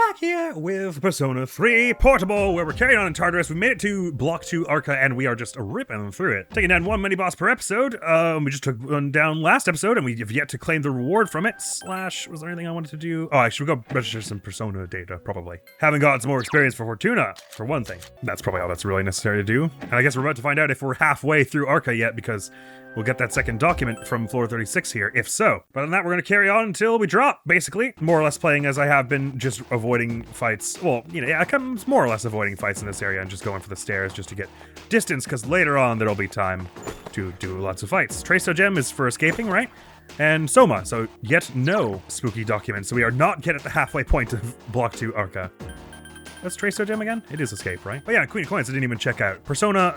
back here with Persona 3 Portable, where we're carrying on in Tartarus. We made it to Block 2 Arca, and we are just ripping through it. Taking down one mini-boss per episode. We just took one down last episode, and we have yet to claim the reward from it. Slash, was there anything I wanted to do? Oh, I should go register some Persona data, probably. Haven't gotten some more experience for Fortuna, for one thing. That's probably all that's really necessary to do. And I guess we're about to find out if we're halfway through Arca yet, because we'll get that second document from floor 36 here, if so. But other than that, we're going to carry on until we drop, basically. More or less playing as I have been, just avoiding fights. Well, you know, yeah, I'm more or less avoiding fights in this area and just going for the stairs just to get distance, because later on there'll be time to do lots of fights. Tracer Gem is for escaping, right? And Soma, so yet no spooky document. So we are not yet at the halfway point of Block 2 Arca. That's Tracer Gem again? It is escape, right? Oh yeah, Queen of Coins I didn't even check out. Persona,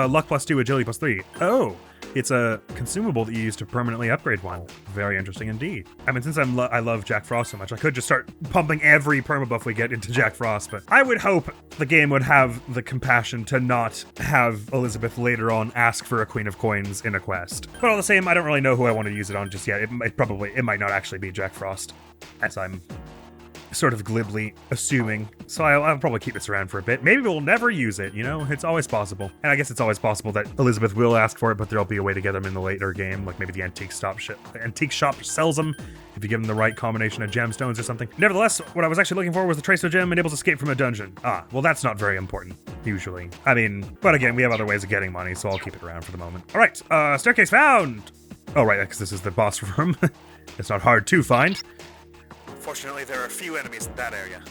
Luck plus 2, Agility plus 3. Oh, it's a consumable that you use to permanently upgrade one. Very interesting indeed. I mean, since I love Jack Frost so much, I could just start pumping every permabuff we get into Jack Frost, but I would hope the game would have the compassion to not have Elizabeth later on ask for a Queen of Coins in a quest. But all the same, I don't really know who I want to use it on just yet. It might not actually be Jack Frost, as I'm sort of glibly assuming. So I'll probably keep this around for a bit. Maybe we'll never use it, you know? It's always possible. And I guess it's always possible that Elizabeth will ask for it, but there'll be a way to get them in the later game, like maybe the antique shop sells them if you give them the right combination of gemstones or something. Nevertheless, what I was actually looking for was the Tracer Gem enables escape from a dungeon. Ah, well that's not very important, usually. I mean, but again, we have other ways of getting money, so I'll keep it around for the moment. All right, staircase found! Oh right, because this is the boss room. It's not hard to find. Fortunately, there are a few enemies in that area.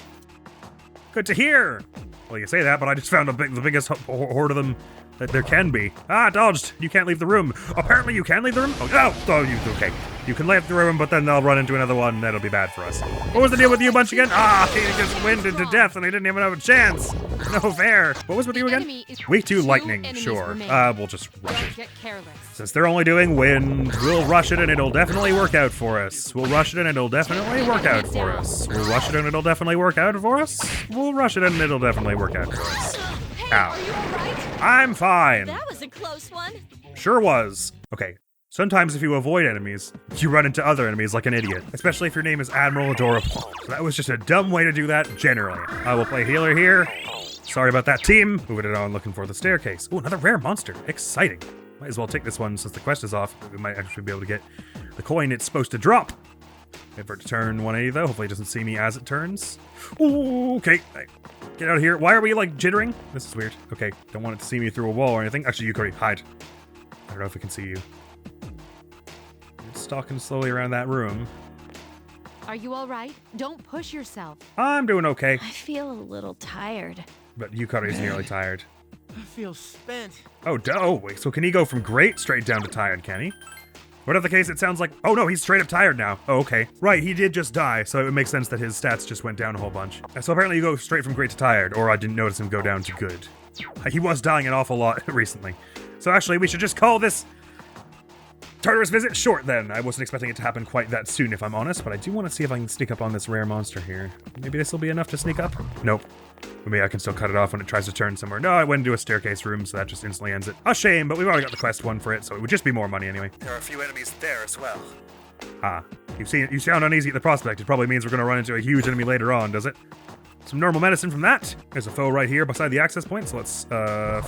Good to hear! Well, you say that, but I just found the biggest horde of them that there can be. Ah, dodged! You can't leave the room. Apparently you can leave the room? Okay. You can leave the room, but then they'll run into another one. That'll be bad for us. What was the deal with you bunch again? Ah, he just winded to death and he didn't even have a chance. No fair. What was with you again? Weak to lightning, sure. We'll just rush it. Since they're only doing wind, we'll rush it and it'll definitely work out for us. We'll rush it and it'll definitely work out for us. We'll rush it and it'll definitely work out for us. We'll rush it and it'll definitely work out for us. Ow. Are you all right? I'm fine. That was a close one. Sure was. Okay. Sometimes if you avoid enemies, you run into other enemies like an idiot. Especially if your name is Admiral Adorable. So that was just a dumb way to do that, generally. I will play healer here. Sorry about that, team. Moving it on, looking for the staircase. Oh, another rare monster. Exciting. Might as well take this one since the quest is off. We might actually be able to get the coin it's supposed to drop. Wait for it to turn 180 though. Hopefully it doesn't see me as it turns. Ooh, okay. Get out of here. Why are we like jittering? This is weird. Okay, don't want it to see me through a wall or anything. Actually, Yukari, hide. I don't know if we can see you. You're stalking slowly around that room. Are you all right? Don't push yourself. I'm doing okay. I feel a little tired. But Yukari is nearly tired. I feel spent. Oh, wait, so can he go from great straight down to tired, can he? Whatever the case, it sounds like... Oh no, he's straight up tired now. Oh, okay. Right, he did just die, so it makes sense that his stats just went down a whole bunch. So apparently you go straight from great to tired, or I didn't notice him go down to good. He was dying an awful lot recently. So actually, we should just call this Tartarus visit short then. I wasn't expecting it to happen quite that soon, if I'm honest, but I do want to see if I can sneak up on this rare monster here. Maybe this will be enough to sneak up? Nope. Maybe I can still cut it off when it tries to turn somewhere. No, I went into a staircase room, so that just instantly ends it. A shame, but we've already got the quest one for it, so it would just be more money anyway. There are a few enemies there as well. Ah, you sound uneasy at the prospect. It probably means we're going to run into a huge enemy later on, does it? Some normal medicine from that. There's a foe right here beside the access point, so let's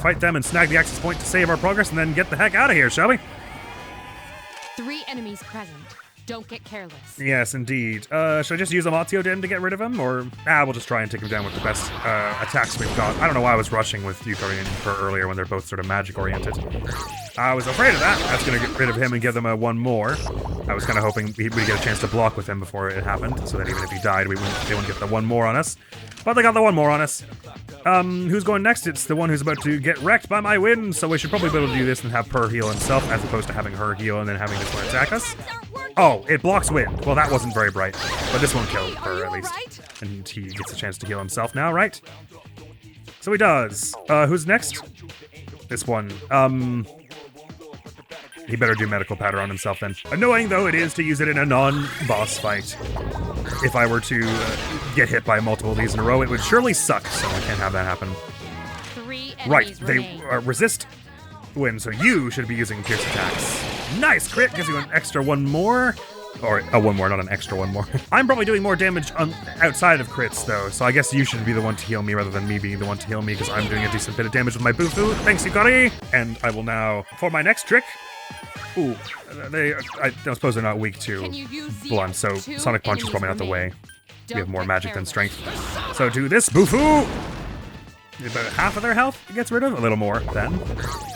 fight them and snag the access point to save our progress and then get the heck out of here, shall we? 3 enemies present. Don't get careless. Yes, indeed. Should I just use Amatio Den to get rid of him? Or, we'll just try and take him down with the best attacks we've got. I don't know why I was rushing with Yukari and her earlier when they're both sort of magic-oriented. I was afraid of that. That's going to get rid of him and give them a one more. I was kind of hoping we'd get a chance to block with him before it happened, so that even if he died, they wouldn't get the one more on us. But they got the one more on us. Who's going next? It's the one who's about to get wrecked by my wind, so we should probably be able to do this and have Per heal himself, as opposed to having her heal and then having this one attack us. Oh, it blocks wind. Well, that wasn't very bright, but this one killed her at least. And he gets a chance to heal himself now, right? So he does. Who's next? This one. He better do medical powder on himself then. Annoying though it is to use it in a non-boss fight. If I were to get hit by multiple of these in a row, it would surely suck, so I can't have that happen. 3 enemies Right, they remain. resist wind, so you should be using pierce attacks. Nice crit, gives you an extra one more. Or one more, not an extra one more. I'm probably doing more damage outside of crits, though, so I guess you should be the one to heal me rather than me being the one to heal me, because I'm doing a decent bit of damage with my Bufu. Thanks, Yukari! And I will now, for my next trick... Ooh, I don't suppose they're not weak to blunt, so Sonic Punch is probably not the way. We have more magic than strength. So do this, Bufu! About half of their health it gets rid of, a little more then.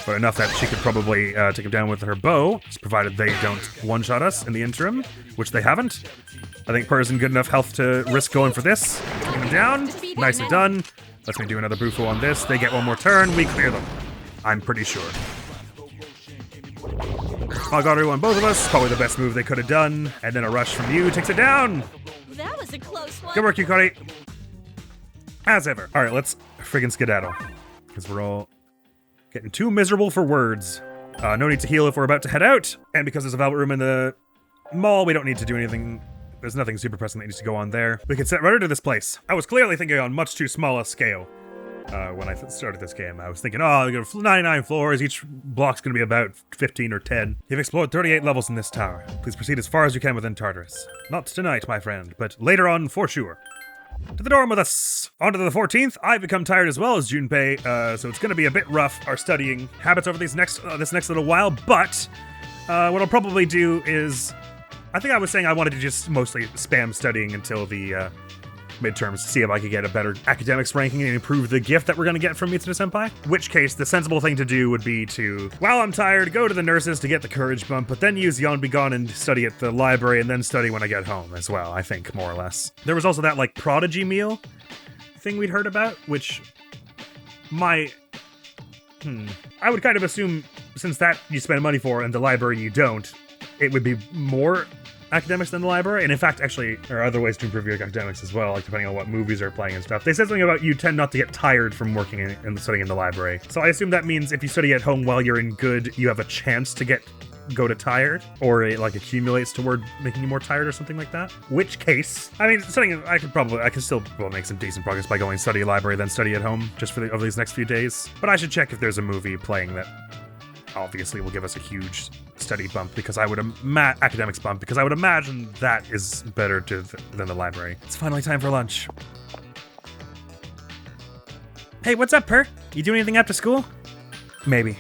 But enough that she could probably take him down with her bow, provided they don't one-shot us in the interim, which they haven't. I think Purr's in good enough health to risk going for this. Taking him down, nicely done. Lets me do another Bufu on this. They get one more turn, we clear them. I'm pretty sure. Agaru on both of us, probably the best move they could have done. And then a rush from you takes it down. That was a close one. Good work, Yukari. As ever. All right, let's friggin' skedaddle. Because we're all getting too miserable for words. No need to heal if we're about to head out. And because there's a Velvet Room in the mall, we don't need to do anything. There's nothing super pressing that needs to go on there. We can set right into this place. I was clearly thinking on much too small a scale. When I started this game, I was thinking, oh, you got 99 floors, each block's gonna be about 15 or 10. You've explored 38 levels in this tower. Please proceed as far as you can within Tartarus. Not tonight, my friend, but later on for sure. To the dorm with us! On to the 14th, I've become tired as well as Junpei, so it's gonna be a bit rough, our studying habits over this next little while, but what I'll probably do is, I think I was saying I wanted to just mostly spam studying until the midterms to see if I could get a better academics ranking and improve the gift that we're going to get from Mitsuda Senpai. In which case, the sensible thing to do would be to, while I'm tired, go to the nurses to get the courage bump, but then use Yon Be Gone and study at the library, and then study when I get home as well, I think, more or less. There was also that, like, prodigy meal thing we'd heard about, which I would kind of assume, since that you spend money for and the library you don't, it would be more academics than the library, and in fact, actually, there are other ways to improve your academics as well, like depending on what movies are playing and stuff. They said something about you tend not to get tired from working and studying in the library. So I assume that means if you study at home while you're in good, you have a chance to go to tired, or it like accumulates toward making you more tired or something like that. Which case, I mean, studying, I could still make some decent progress by going study library, then study at home, just for over these next few days. But I should check if there's a movie playing that obviously will give us a huge study bump, because I would academics bump, because I would imagine that is better than the library. It's finally time for lunch. Hey, what's up, Per? You doing anything after school? Maybe.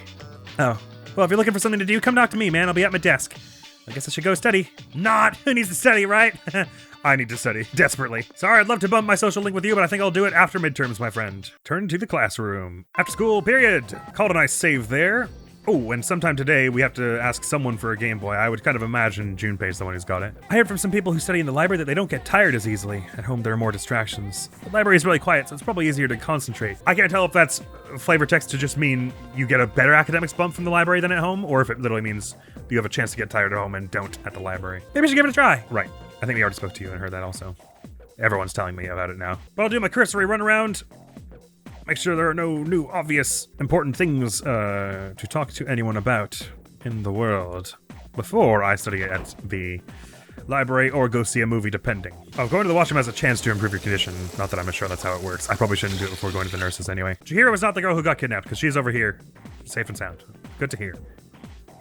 Oh. Well, if you're looking for something to do, come talk to me, man. I'll be at my desk. I guess I should go study. Not! Who needs to study, right? I need to study. Desperately. Sorry, I'd love to bump my social link with you, but I think I'll do it after midterms, my friend. Turn to the classroom. After school, period. Called a nice save there. Oh, and sometime today, we have to ask someone for a Game Boy. I would kind of imagine Junpei's the one who's got it. I heard from some people who study in the library that they don't get tired as easily. At home, there are more distractions. The library is really quiet, so it's probably easier to concentrate. I can't tell if that's flavor text to just mean you get a better academics bump from the library than at home, or if it literally means you have a chance to get tired at home and don't at the library. Maybe I should give it a try. Right. I think we already spoke to you and heard that also. Everyone's telling me about it now. But I'll do my cursory run around. Make sure there are no new obvious important things to talk to anyone about in the world before I study at the library or go see a movie, depending. Oh, going to the washroom has a chance to improve your condition. Not that I'm sure that's how it works. I probably shouldn't do it before going to the nurses anyway. Chihiro was not the girl who got kidnapped, because she's over here, safe and sound. Good to hear.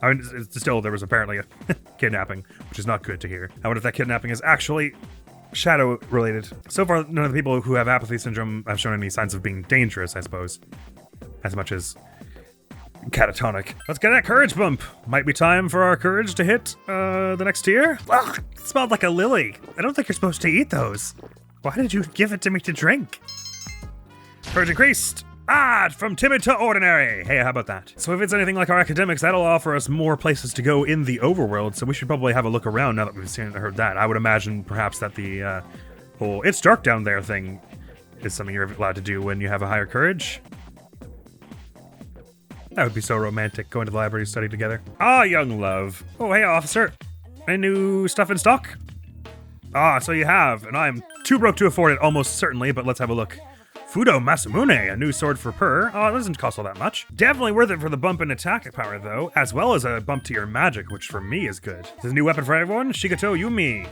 I mean, still, there was apparently a kidnapping, which is not good to hear. I wonder if that kidnapping is actually shadow related. So far, none of the people who have apathy syndrome have shown any signs of being dangerous, I suppose. As much as catatonic. Let's get that courage bump. Might be time for our courage to hit the next tier. Ugh, it smelled like a lily. I don't think you're supposed to eat those. Why did you give it to me to drink? Courage increased. From timid to ordinary. Hey, how about that? So if it's anything like our academics, that'll offer us more places to go in the overworld, so we should probably have a look around now that we've seen and heard that. I would imagine perhaps that the whole "it's dark down there" thing is something you're allowed to do when you have a higher courage. That would be so romantic, going to the library to study together. Young love. Oh, hey, officer. Any new stuff in stock? So you have, and I'm too broke to afford it, almost certainly, but let's have a look. Fudo Masamune, a new sword for Per. Oh, it doesn't cost all that much. Definitely worth it for the bump in attack power, though, as well as a bump to your magic, which for me is good. There's a new weapon for everyone, Shigeto Yumi.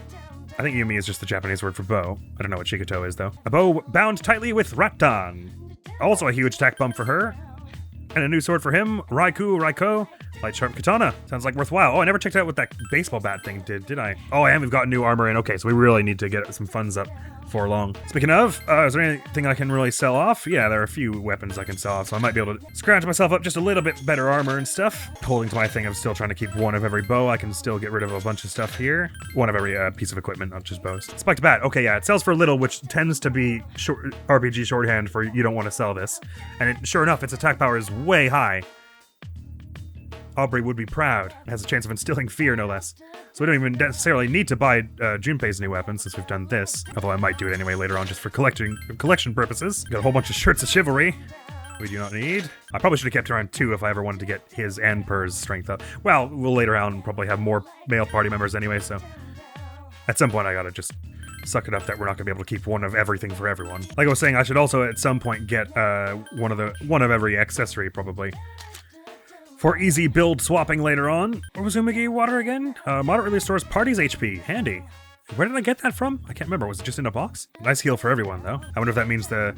I think Yumi is just the Japanese word for bow. I don't know what Shigeto is, though. A bow bound tightly with rattan. Also a huge attack bump for her. And a new sword for him, Raiko, light sharp katana. Sounds like worthwhile. Oh, I never checked out what that baseball bat thing did I? Oh, and we've got new armor in. Okay, so we really need to get some funds up before long. Speaking of, is there anything I can really sell off? Yeah, there are a few weapons I can sell off, so I might be able to scratch myself up just a little bit better armor and stuff. Holding to my thing, I'm still trying to keep one of every bow. I can still get rid of a bunch of stuff here. One of every piece of equipment, not just bows. Spiked bat. Okay, yeah, it sells for little, which tends to be RPG shorthand for you don't want to sell this. And sure enough, its attack power is way high. Aubrey would be proud. It has a chance of instilling fear, no less. So we don't even necessarily need to buy Junpei's new weapon since we've done this. Although I might do it anyway later on just for collection purposes. Got a whole bunch of shirts of chivalry. We do not need. I probably should have kept around 2 if I ever wanted to get his and Purr's strength up. Well, we'll later on probably have more male party members anyway, so at some point I gotta just suck it up that we're not gonna be able to keep one of everything for everyone. Like I was saying, I should also at some point get one of every accessory probably. For easy build swapping later on. What was Umagi water again? Moderately restores party's HP. Handy. Where did I get that from? I can't remember. Was it just in a box? Nice heal for everyone, though. I wonder if that means the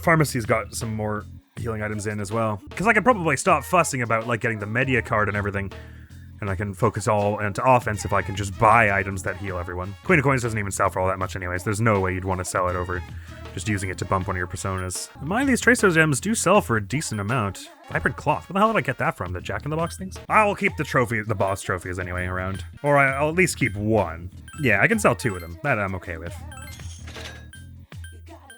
pharmacy's got some more healing items in as well. Because I could probably stop fussing about like getting the media card and everything. And I can focus all into offense if I can just buy items that heal everyone. Queen of Coins doesn't even sell for all that much anyways. There's no way you'd want to sell it over just using it to bump one of your personas. Mind these Tracer gems do sell for a decent amount. Vibrant cloth. Where the hell did I get that from? The Jack-in-the-Box things? I'll keep the boss trophies anyway around. Or I'll at least keep 1. Yeah, I can sell 2 of them. That I'm okay with.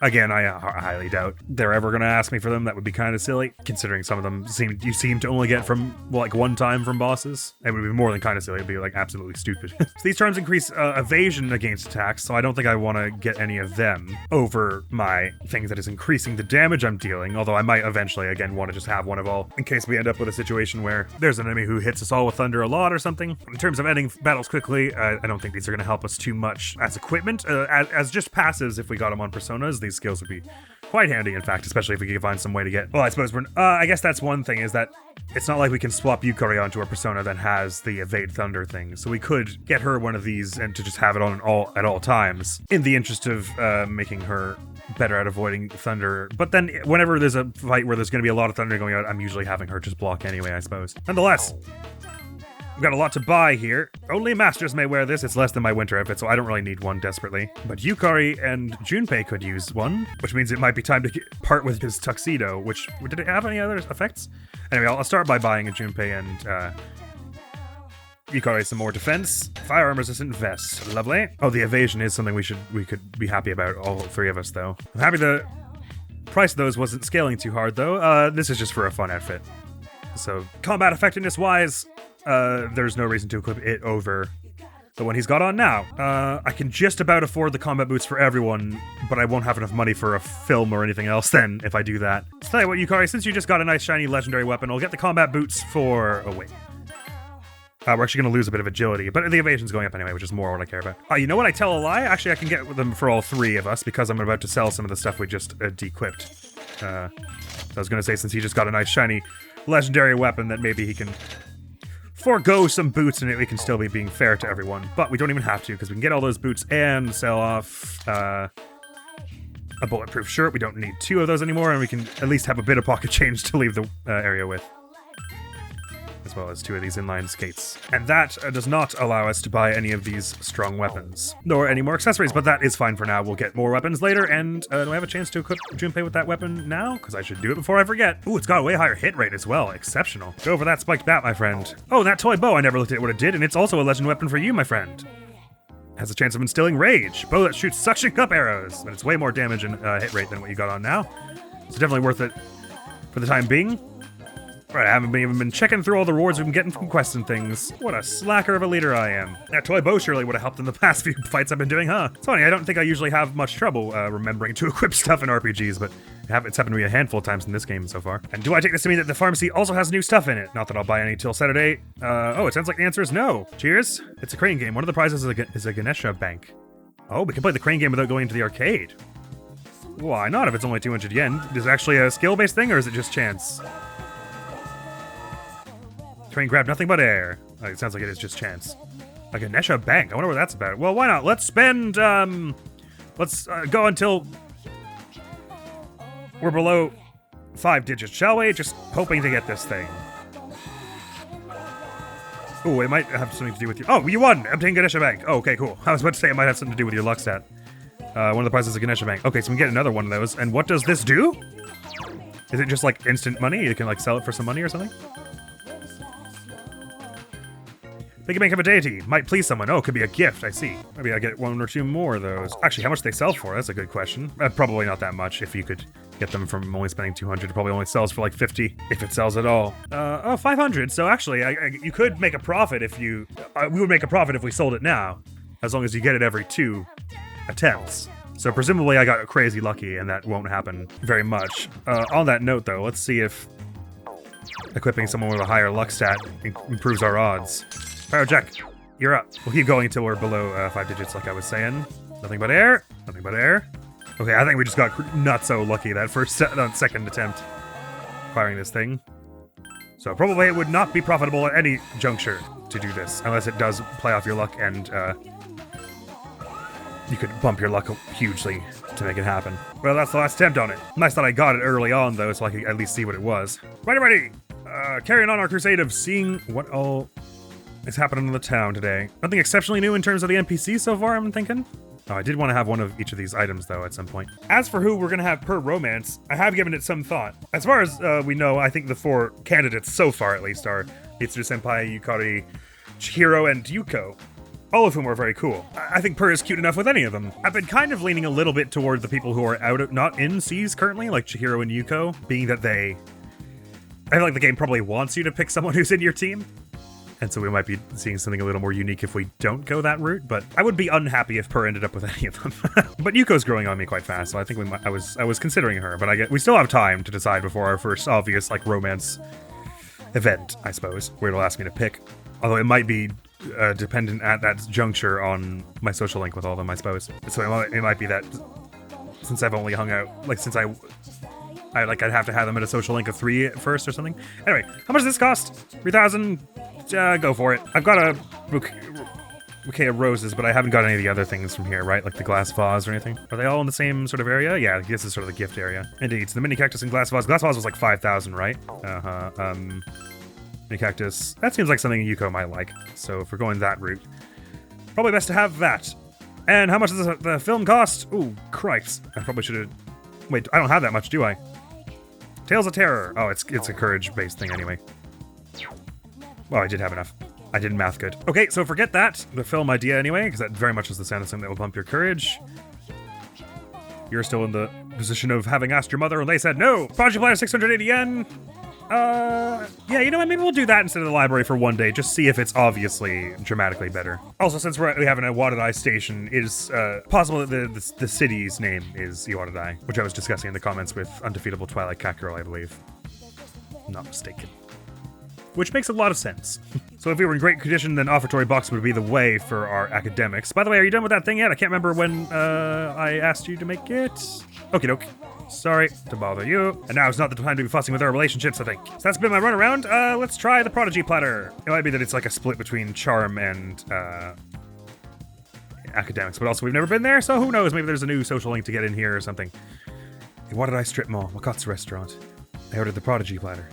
Again, I highly doubt they're ever going to ask me for them. That would be kind of silly, considering some of them you seem to only get from, like, 1 time from bosses. It would be more than kind of silly. It'd be, like, absolutely stupid. So these charms increase evasion against attacks, so I don't think I want to get any of them over my thing that is increasing the damage I'm dealing, although I might eventually, again, want to just have one of all, in case we end up with a situation where there's an enemy who hits us all with thunder a lot or something. In terms of ending battles quickly, I don't think these are going to help us too much as equipment. As just passives, if we got them on personas, these skills would be quite handy, in fact, especially if we could find some way to get... Well, I suppose I guess that's one thing, is that it's not like we can swap Yukari onto a persona that has the evade thunder thing, so we could get her one of these and to just have it on at all times, in the interest of making her better at avoiding thunder. But then whenever there's a fight where there's going to be a lot of thunder going on, I'm usually having her just block anyway, I suppose. Nonetheless, we've got a lot to buy here. Only masters may wear this. It's less than my winter outfit, so I don't really need one desperately. But Yukari and Junpei could use one, which means it might be time to part with his tuxedo, which... Did it have any other effects? Anyway, I'll start by buying a Junpei and Yukari some more defense. Firearm resistant vest. Lovely. Oh, the evasion is something we could be happy about, all 3 of us, though. I'm happy the price of those wasn't scaling too hard, though. This is just for a fun outfit. So, combat effectiveness-wise... there's no reason to equip it over the one he's got on now. I can just about afford the combat boots for everyone, but I won't have enough money for a film or anything else then if I do that. So tell you what, Yukari, since you just got a nice shiny legendary weapon, I'll get the combat boots for... Oh, wait. We're actually going to lose a bit of agility, but the evasion's going up anyway, which is more what I care about. You know what? I tell a lie. Actually, I can get them for all 3 of us because I'm about to sell some of the stuff we just dequipped. So I was going to say, since he just got a nice shiny legendary weapon, that maybe he can... forgo some boots and we can still be being fair to everyone, but we don't even have to because we can get all those boots and sell off a bulletproof shirt. We don't need 2 of those anymore, and we can at least have a bit of pocket change to leave the area with, as well as 2 of these inline skates. And that does not allow us to buy any of these strong weapons, nor any more accessories, but that is fine for now. We'll get more weapons later, and do I have a chance to equip Junpei with that weapon now? Because I should do it before I forget. Ooh, it's got a way higher hit rate as well. Exceptional. Go for that spiked bat, my friend. Oh, that toy bow, I never looked at what it did, and it's also a legend weapon for you, my friend. Has a chance of instilling rage. Bow that shoots suction cup arrows, but it's way more damage and hit rate than what you got on now. So definitely worth it for the time being. Right, I haven't even been checking through all the rewards we've been getting from quests and things. What a slacker of a leader I am. That toy bow surely would have helped in the past few fights I've been doing, huh? It's funny, I don't think I usually have much trouble remembering to equip stuff in RPGs, but it's happened to me a handful of times in this game so far. And do I take this to mean that the pharmacy also has new stuff in it? Not that I'll buy any till Saturday. Oh, it sounds like the answer is no. Cheers. It's a crane game. One of the prizes is a Ganesha bank. Oh, we can play the crane game without going into the arcade. Why not if it's only 200 yen? Is it actually a skill-based thing or is it just chance? Train grab nothing but air. It sounds like it is just chance. A Ganesha bank. I wonder what that's about. Well, why not? Let's spend, let's go until we're below 5 digits, shall we? Just hoping to get this thing. Ooh, it might have something to do with you. Oh, you won! Obtain Ganesha Bank. Oh, okay, cool. I was about to say it might have something to do with your luck stat. One of the prizes is a Ganesha Bank. Okay, so we can get another one of those. And what does this do? Is it just like instant money? You can like sell it for some money or something? Big bank of a deity. Might please someone. Oh, it could be a gift. I see. Maybe I get 1 or 2 more of those. Actually, how much do they sell for? That's a good question. Probably not that much if you could get them from only spending 200. It probably only sells for like 50 if it sells at all. 500. So actually, you could make a profit if you... we would make a profit if we sold it now, as long as you get it every 2 attempts. So presumably I got crazy lucky and that won't happen very much. On that note though, let's see if equipping someone with a higher luck stat improves our odds. Pyro Jack, you're up. We'll keep going until we're below 5 digits like I was saying. Nothing but air. Nothing but air. Okay, I think we just got not so lucky that second attempt firing this thing. So probably it would not be profitable at any juncture to do this, unless it does play off your luck and you could bump your luck hugely to make it happen. Well, that's the last attempt on it. Nice that I got it early on, though, so I could at least see what it was. Ready! Carrying on our crusade of seeing what all is happening in the town today. Nothing exceptionally new in terms of the NPCs so far, I'm thinking. Oh, I did want to have one of each of these items, though, at some point. As for who we're going to have per romance, I have given it some thought. As far as we know, I think the 4 candidates so far, at least, are Mitsuru Senpai, Yukari, Chihiro, and Yuko. All of whom are very cool. I think Per is cute enough with any of them. I've been kind of leaning a little bit toward the people who are not in C's currently, like Chihiro and Yuko, being that I feel like the game probably wants you to pick someone who's in your team. And so we might be seeing something a little more unique if we don't go that route, but I would be unhappy if Per ended up with any of them. But Yuko's growing on me quite fast, so I think I was considering her, but we still have time to decide before our first obvious like romance event, I suppose, where it'll ask me to pick. Although it might be dependent at that juncture on my social link with all of them, I suppose. So it might be that since I've only hung out, like since I'd have to have them at a social link of 3 at first or something. Anyway, how much does this cost? 3,000? Go for it. I've got a bouquet of roses, but I haven't got any of the other things from here, right? Like the glass vase or anything. Are they all in the same sort of area? Yeah, this is sort of the gift area. Indeed, so the mini cactus and glass vase. Glass vase was like 5,000, right? Mini cactus. That seems like something Yuko might like. So if we're going that route, probably best to have that. And how much does the film cost? Ooh, Christ. I probably should have... Wait, I don't have that much, do I? Tales of Terror. Oh, it's a courage-based thing anyway. Well, I did have enough. I did math good. Okay, so forget that. The film idea anyway, because that very much is the sound of something that will bump your courage. You're still in the position of having asked your mother and they said no. Project Planner 680 yen. Yeah, you know what? Maybe we'll do that instead of the library for one day. Just see if it's obviously dramatically better. Also, since we have an Iwadadai station, it is possible that the city's name is Iwadadai, which I was discussing in the comments with Undefeatable Twilight Cat Girl, I believe. I'm not mistaken. Which makes a lot of sense. So if we were in great condition, then offertory box would be the way for our academics. By the way, are you done with that thing yet? I can't remember when I asked you to make it. Okie doke. Sorry to bother you. And now is not the time to be fussing with our relationships, I think. So that's been my run around. Let's try the prodigy platter. It might be that it's like a split between charm and academics, but also we've never been there, so who knows? Maybe there's a new social link to get in here or something. Hey, what did I strip mall? Wakatsu restaurant. I ordered the prodigy platter.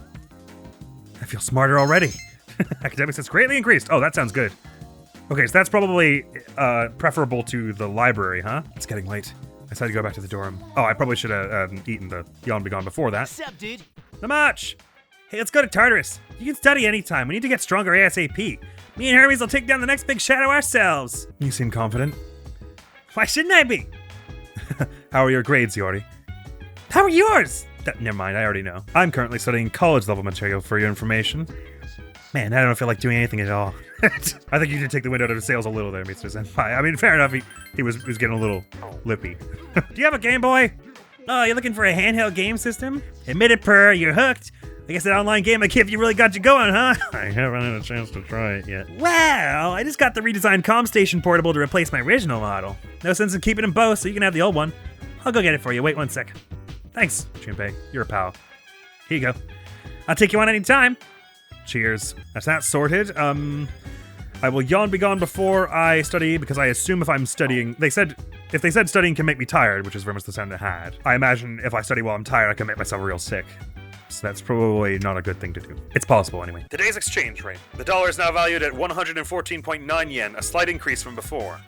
I feel smarter already. Academics has greatly increased. Oh, that sounds good. Okay, so that's probably preferable to the library, huh? It's getting late. I decided to go back to the dorm. Oh, I probably should have eaten the Yon Begone before that. What's up, dude? The match! Hey, let's go to Tartarus. You can study anytime. We need to get stronger ASAP. Me and Hermes will take down the next big shadow ourselves. You seem confident. Why shouldn't I be? How are your grades, Yori? How are yours? Never mind, I already know. I'm currently studying college-level material for your information. Man, I don't feel like doing anything at all. I think you did take the wind out of his sails a little there, Mr. Senpai. I mean, fair enough, he was getting a little lippy. Do you have a Game Boy? Oh, you're looking for a handheld game system? Admit it, Per, you're hooked. I guess that online game I give you really got you going, huh? I haven't had a chance to try it yet. Well, I just got the redesigned COMPSTATION portable to replace my original model. No sense in keeping them both, so you can have the old one. I'll go get it for you. Wait 1 sec. Thanks, Junpei. You're a pal. Here you go. I'll take you on any time. Cheers. That's that sorted. I will yawn be gone before I study, because I assume if I'm studying, if they said studying can make me tired, which is very much the sound it had, I imagine if I study while I'm tired, I can make myself real sick. So that's probably not a good thing to do. It's possible anyway. Today's exchange rate. The dollar is now valued at 114.9 yen, a slight increase from before.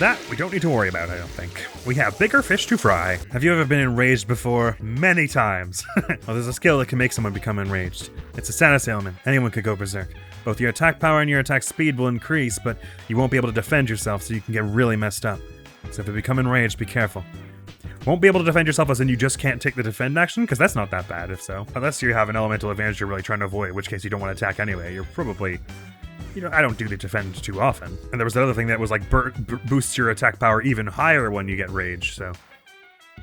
That we don't need to worry about, I don't think. We have bigger fish to fry. Have you ever been enraged before? Many times. Well, there's a skill that can make someone become enraged. It's a status ailment. Anyone could go berserk. Both your attack power and your attack speed will increase, but you won't be able to defend yourself, so you can get really messed up. So if you become enraged, be careful. Won't be able to defend yourself as in you just can't take the defend action, because that's not that bad if so. Unless you have an elemental advantage you're really trying to avoid, in which case you don't want to attack anyway. You're probably... I don't do the defend too often. And there was another thing that was like boosts your attack power even higher when you get rage, so...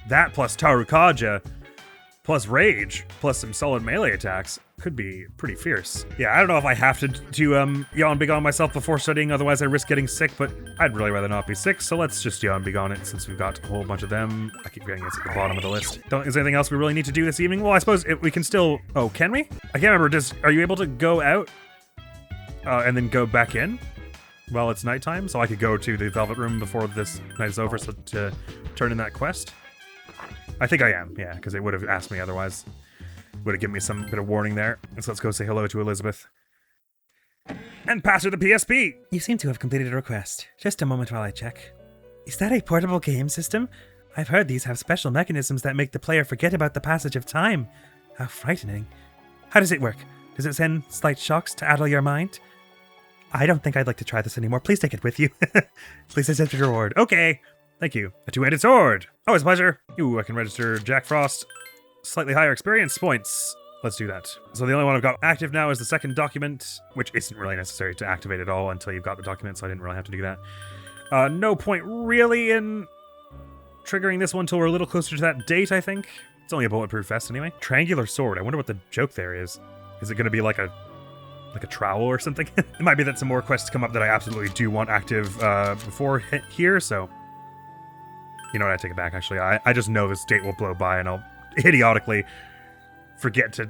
That plus Tarukaja, plus rage, plus some solid melee attacks could be pretty fierce. Yeah, I don't know if I have to yawn be gone myself before studying, otherwise I risk getting sick, but I'd really rather not be sick, so let's just yawn be gone it since we've got a whole bunch of them. I keep getting it's at the bottom of the list. Is there anything else we really need to do this evening? Well, I suppose we can still... Oh, can we? I can't remember. Are you able to go out and then go back in while it's nighttime? So I could go to the Velvet Room before this night is over to turn in that quest? I think I am, yeah, because it would have asked me otherwise. Would have given me some bit of warning there. So let's go say hello to Elizabeth. And pass her the PSP! You seem to have completed a request. Just a moment while I check. Is that a portable game system? I've heard these have special mechanisms that make the player forget about the passage of time. How frightening. How does it work? Does it send slight shocks to addle your mind? I don't think I'd like to try this anymore. Please take it with you. Please accept your reward. Okay. Thank you. A two-handed sword. Always a pleasure. Ooh, I can register Jack Frost. Slightly higher experience points. Let's do that. So the only one I've got active now is the second document, which isn't really necessary to activate at all until you've got the document, so I didn't really have to do that. No point really in triggering this one until we're a little closer to that date, I think. It's only a bulletproof vest anyway. Triangular sword. I wonder what the joke there is. Is it going to be like a trowel or something? It might be that some more quests come up that I absolutely do want active before here, so... You know what, I take it back, actually. I just know this date will blow by and I'll idiotically forget to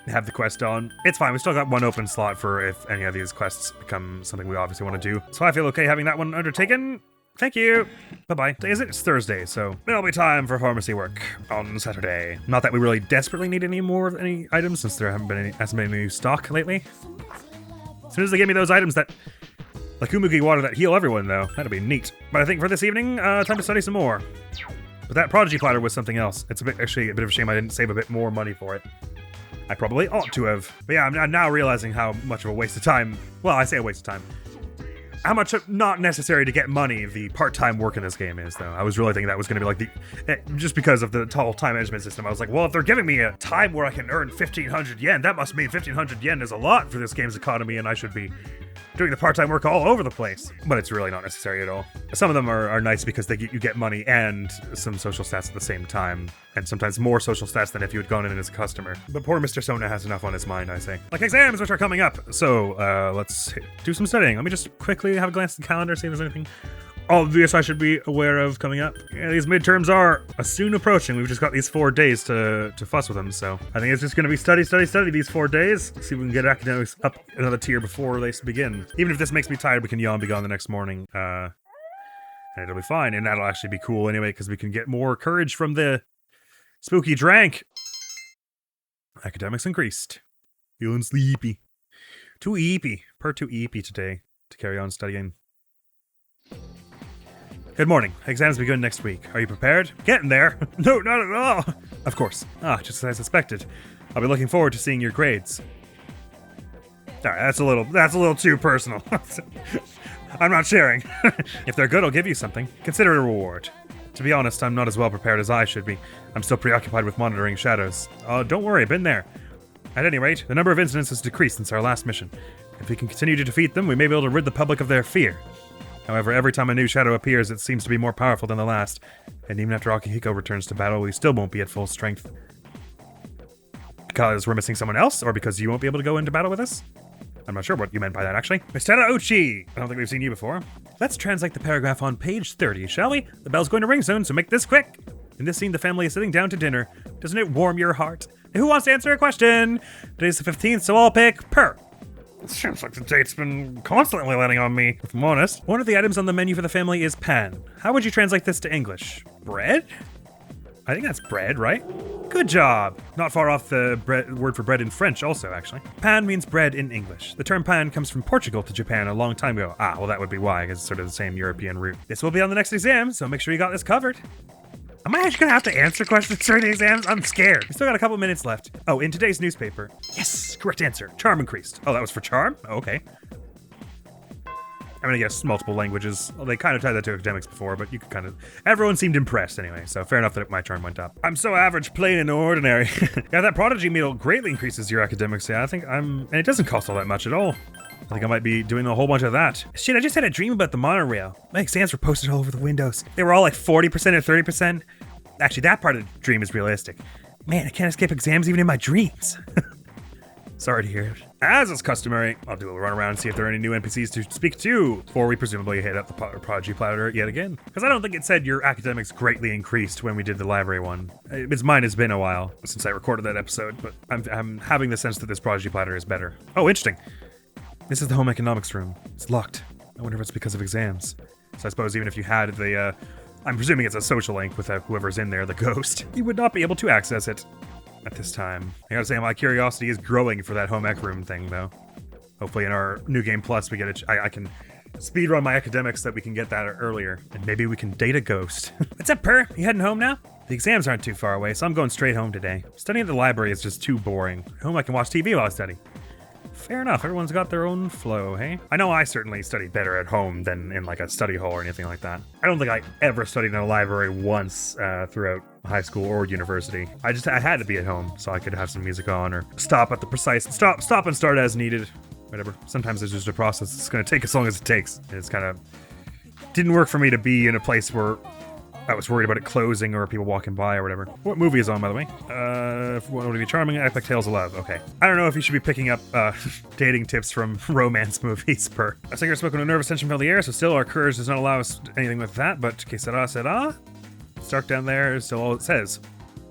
have the quest on. It's fine, we still got one open slot for if any of these quests become something we obviously want to do. So I feel okay having that one undertaken. Thank you. Bye-bye. It's Thursday, so it'll be time for pharmacy work on Saturday. Not that we really desperately need any more of any items, since there hasn't been any new stock lately. As soon as they give me those items that... Like Umugi water that heal everyone, though. That'd be neat. But I think for this evening, time to study some more. But that Prodigy Platter was something else. It's actually a bit of a shame I didn't save a bit more money for it. I probably ought to have. But yeah, I'm now realizing how much of a waste of time... Well, I say a waste of time. How much not necessary to get money the part-time work in this game is, though. I was really thinking that was going to be like just because of the whole time management system, I was like, well, if they're giving me a time where I can earn 1,500 yen, that must mean 1,500 yen is a lot for this game's economy, and I should be doing the part-time work all over the place. But it's really not necessary at all. Some of them are nice because you get money and some social stats at the same time, and sometimes more social stats than if you had gone in as a customer. But poor Mr. Sona has enough on his mind, I say. Like exams, which are coming up. So let's do some studying. Let me just quickly have a glance at the calendar, see if there's anything obvious I should be aware of coming up. Yeah, these midterms are soon approaching. We've just got these 4 days to fuss with them, so I think it's just going to be study these 4 days. See if we can get academics up another tier before they begin. Even if this makes me tired, we can yawn be gone the next morning, and it'll be fine, and that'll actually be cool anyway, because we can get more courage from the spooky drank. Academics increased. Feeling sleepy. Too eepy. Too eepy today to carry on studying. Good morning. Exams begin next week. Are you prepared? Getting there. No, not at all. Of course. Just as I suspected. I'll be looking forward to seeing your grades. All right, that's a little too personal. I'm not sharing. If they're good, I'll give you something. Consider it a reward. To be honest, I'm not as well prepared as I should be. I'm still preoccupied with monitoring shadows. Don't worry, been there. At any rate, the number of incidents has decreased since our last mission. If we can continue to defeat them, we may be able to rid the public of their fear. However, every time a new shadow appears, it seems to be more powerful than the last, and even after Akihiko returns to battle, we still won't be at full strength. Because we're missing someone else, or because you won't be able to go into battle with us? I'm not sure what you meant by that, actually. Mr. Uchi! I don't think we've seen you before. Let's translate the paragraph on page 30, shall we? The bell's going to ring soon, so make this quick! In this scene, the family is sitting down to dinner. Doesn't it warm your heart? Who wants to answer a question? Today's the 15th, so I'll pick Per. It seems like the date's been constantly landing on me, if I'm honest. One of the items on the menu for the family is pan. How would you translate this to English? Bread? I think that's bread, right? Good job. Not far off the word for bread in French also, actually. Pan means bread in English. The term pan comes from Portugal to Japan a long time ago. Ah, well that would be why, because it's sort of the same European root. This will be on the next exam, so make sure you got this covered. Am I actually gonna have to answer questions during the exams? I'm scared. We still got a couple minutes left. Oh, in today's newspaper. Yes, correct answer. Charm increased. Oh, that was for charm? Oh, okay. I'm gonna guess multiple languages. Well, they kind of tied that to academics before, but you could kind of... Everyone seemed impressed anyway, so fair enough that my charm went up. I'm so average, plain and ordinary. Yeah, that prodigy meal greatly increases your academics. Yeah, I think I'm... And it doesn't cost all that much at all. I think I might be doing a whole bunch of that. Shit, I just had a dream about the monorail. My exams were posted all over the windows. They were all like 40% or 30%. Actually, that part of the dream is realistic. Man, I can't escape exams even in my dreams. Sorry to hear it. As is customary, I'll do a run around and see if there are any new NPCs to speak to, before we presumably hit up the Prodigy Platter yet again. Because I don't think it said your academics greatly increased when we did the library one. Mine has been a while since I recorded that episode, but I'm having the sense that this Prodigy Platter is better. Oh, interesting. This is the home economics room. It's locked. I wonder if it's because of exams. So I suppose even if you had the, I'm presuming it's a social link with whoever's in there, the ghost, you would not be able to access it at this time. I gotta say, my curiosity is growing for that home ec room thing, though. Hopefully in our New Game Plus, we get it. I can speedrun my academics that we can get that earlier. And maybe we can date a ghost. What's up, Per? You heading home now? The exams aren't too far away, so I'm going straight home today. Studying at the library is just too boring. At home I can watch TV while I study. Fair enough, everyone's got their own flow, hey? I know I certainly study better at home than in like a study hall or anything like that. I don't think I ever studied in a library once throughout high school or university. I had to be at home so I could have some music on or stop at the precise, stop and start as needed, whatever. Sometimes there's just a process that's gonna take as long as it takes. It's kind of, didn't work for me to be in a place where I was worried about it closing or people walking by or whatever. What movie is on, by the way? What would be charming? Act like Tales of Love. Okay. I don't know if you should be picking up dating tips from romance movies per. I think you're smoking a nervous tension filled the air, so still our courage does not allow us anything with that, but que sera. It's dark down there is still all it says.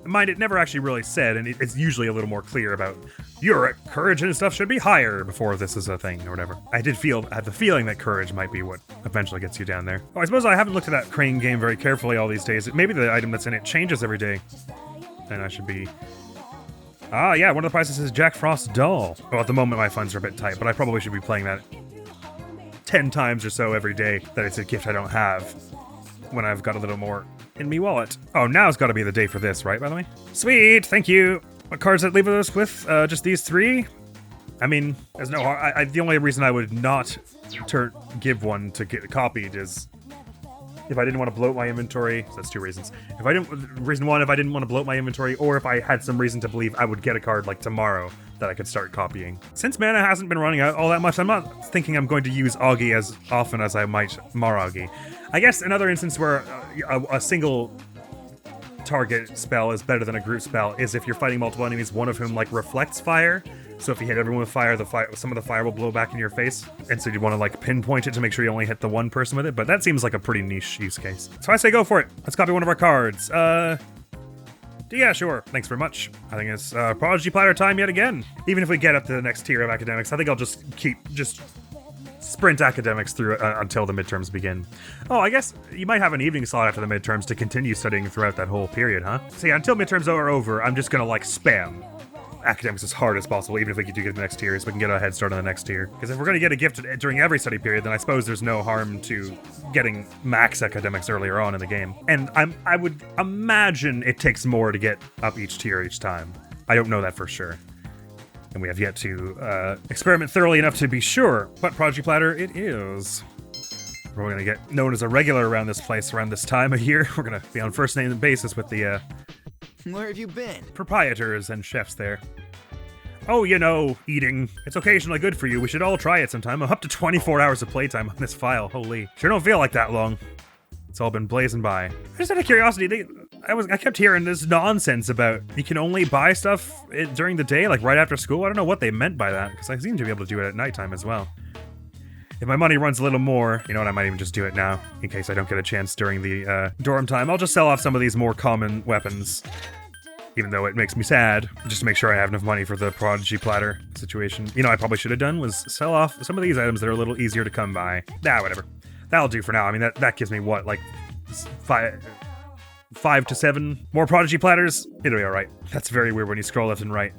Mind, it never actually really said, and it's usually a little more clear about your courage and stuff should be higher before this is a thing or whatever. I had the feeling that courage might be what eventually gets you down there. Oh, I suppose I haven't looked at that crane game very carefully all these days. Maybe the item that's in it changes every day. And I should be... Ah, yeah, one of the prizes is Jack Frost's doll. Well, at the moment my funds are a bit tight, but I probably should be playing that 10 times or so every day that it's a gift I don't have when I've got a little more in me wallet. Oh, now's got to be the day for this, right, by the way? Sweet, thank you. What cards that leave us with? Just these three? I mean, there's no... the only reason I would not give one to get copied is if I didn't want to bloat my inventory. So that's two reasons. Reason one, if I didn't want to bloat my inventory, or if I had some reason to believe I would get a card like tomorrow that I could start copying. Since mana hasn't been running out all that much, I'm not thinking I'm going to use Augie as often as I might Maraugie. I guess another instance where a single target spell is better than a group spell is if you're fighting multiple enemies, one of whom like reflects fire. So if you hit everyone with fire, some of the fire will blow back in your face. And so you want to like pinpoint it to make sure you only hit the one person with it. But that seems like a pretty niche use case. So I say go for it. Let's copy one of our cards. Yeah, sure. Thanks very much. I think it's Prodigy Platter time yet again. Even if we get up to the next tier of academics, I think I'll just sprint academics through until the midterms begin. Oh, I guess you might have an evening slot after the midterms to continue studying throughout that whole period, huh? So yeah, until midterms are over, I'm just gonna like spam academics as hard as possible, even if we do get the next tier, so we can get a head start on the next tier. Because if we're gonna get a gift during every study period, then I suppose there's no harm to getting max academics earlier on in the game. And I would imagine it takes more to get up each tier each time. I don't know that for sure. And we have yet to experiment thoroughly enough to be sure. But Prodigy Platter it is. We're going to get known as a regular around this place around this time of year. We're going to be on first name basis with the Where have you been? proprietors and chefs there. Oh, you know, eating. It's occasionally good for you. We should all try it sometime. I'm up to 24 hours of playtime on this file. Holy. Sure don't feel like that long. It's all been blazing by. Just out of curiosity, I kept hearing this nonsense about you can only buy stuff during the day, like right after school. I don't know what they meant by that, because I seem to be able to do it at nighttime as well. If my money runs a little more, you know what, I might even just do it now, in case I don't get a chance during the dorm time. I'll just sell off some of these more common weapons. even though it makes me sad, just to make sure I have enough money for the prodigy platter situation. You know, I probably should have done was sell off some of these items that are a little easier to come by. Whatever. That'll do for now. I mean, that gives me what, like 5 to 7 more prodigy platters? It'll be all right. That's very weird when you scroll left and right.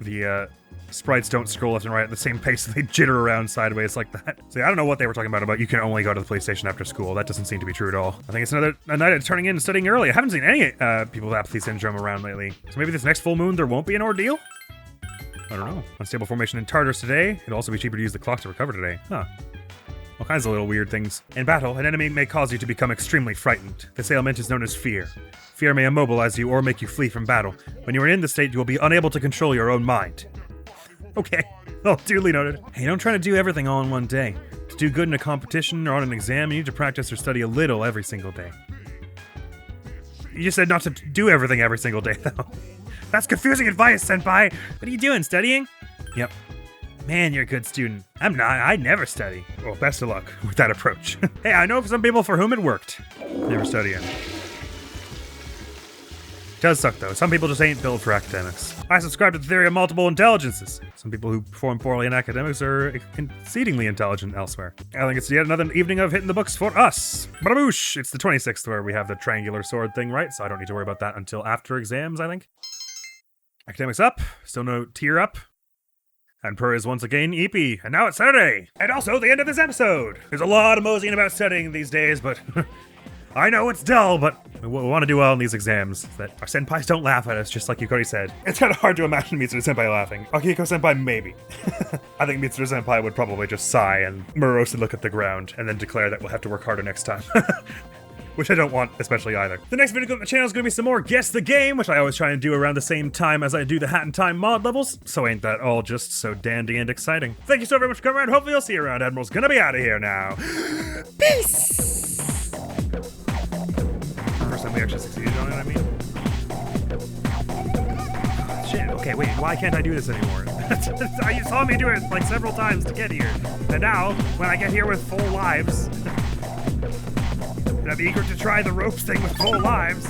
The sprites don't scroll left and right at the same pace. They jitter around sideways like that. See, I don't know what they were talking about you can only go to the police station after school. That doesn't seem to be true at all. I think it's a night of turning in and studying early. I haven't seen any people with apathy syndrome around lately. So maybe this next full moon there won't be an ordeal? I don't know. Unstable formation in Tartarus today. It'll also be cheaper to use the clock to recover today. Huh. All kinds of little weird things. In battle, an enemy may cause you to become extremely frightened. This ailment is known as fear. Fear may immobilize you or make you flee from battle. When you are in this state, you will be unable to control your own mind. Okay. Oh, duly noted. Hey, don't try to do everything all in one day. To do good in a competition or on an exam, you need to practice or study a little every single day. You just said not to do everything every single day, though. That's confusing advice, senpai! What are you doing, studying? Yep. Man, you're a good student. I'm not. I never study. Well, best of luck with that approach. Hey, I know some people for whom it worked. Never studying. Does suck, though. Some people just ain't built for academics. I subscribe to the theory of multiple intelligences. Some people who perform poorly in academics are exceedingly intelligent elsewhere. I think it's yet another evening of hitting the books for us. Badaboosh! It's the 26th where we have the triangular sword thing, right? So I don't need to worry about that until after exams, I think. Academics up. Still no tier up. And Per is once again EP, and now it's Saturday! And also the end of this episode! There's a lot of moseying about studying these days, but I know it's dull, but we want to do well in these exams. That our senpais don't laugh at us, just like Yukari said. It's kind of hard to imagine Mitsuru Senpai laughing. Akihiko Senpai, maybe. I think Mitsuru Senpai would probably just sigh and morosely look at the ground, and then declare that we'll have to work harder next time. Which I don't want, especially either. The next video on the channel is going to be some more Guess the Game, which I always try and do around the same time as I do the Hat in Time mod levels, so ain't that all just so dandy and exciting. Thank you so very much for coming around. Hopefully you'll see you around. Admiral's gonna be out of here now. Peace! First time we actually succeeded on it, I mean. Shit, okay, wait, why can't I do this anymore? You saw me do it like several times to get here. And now, when I get here with full lives, and I'm eager to try the ropes thing with full lives,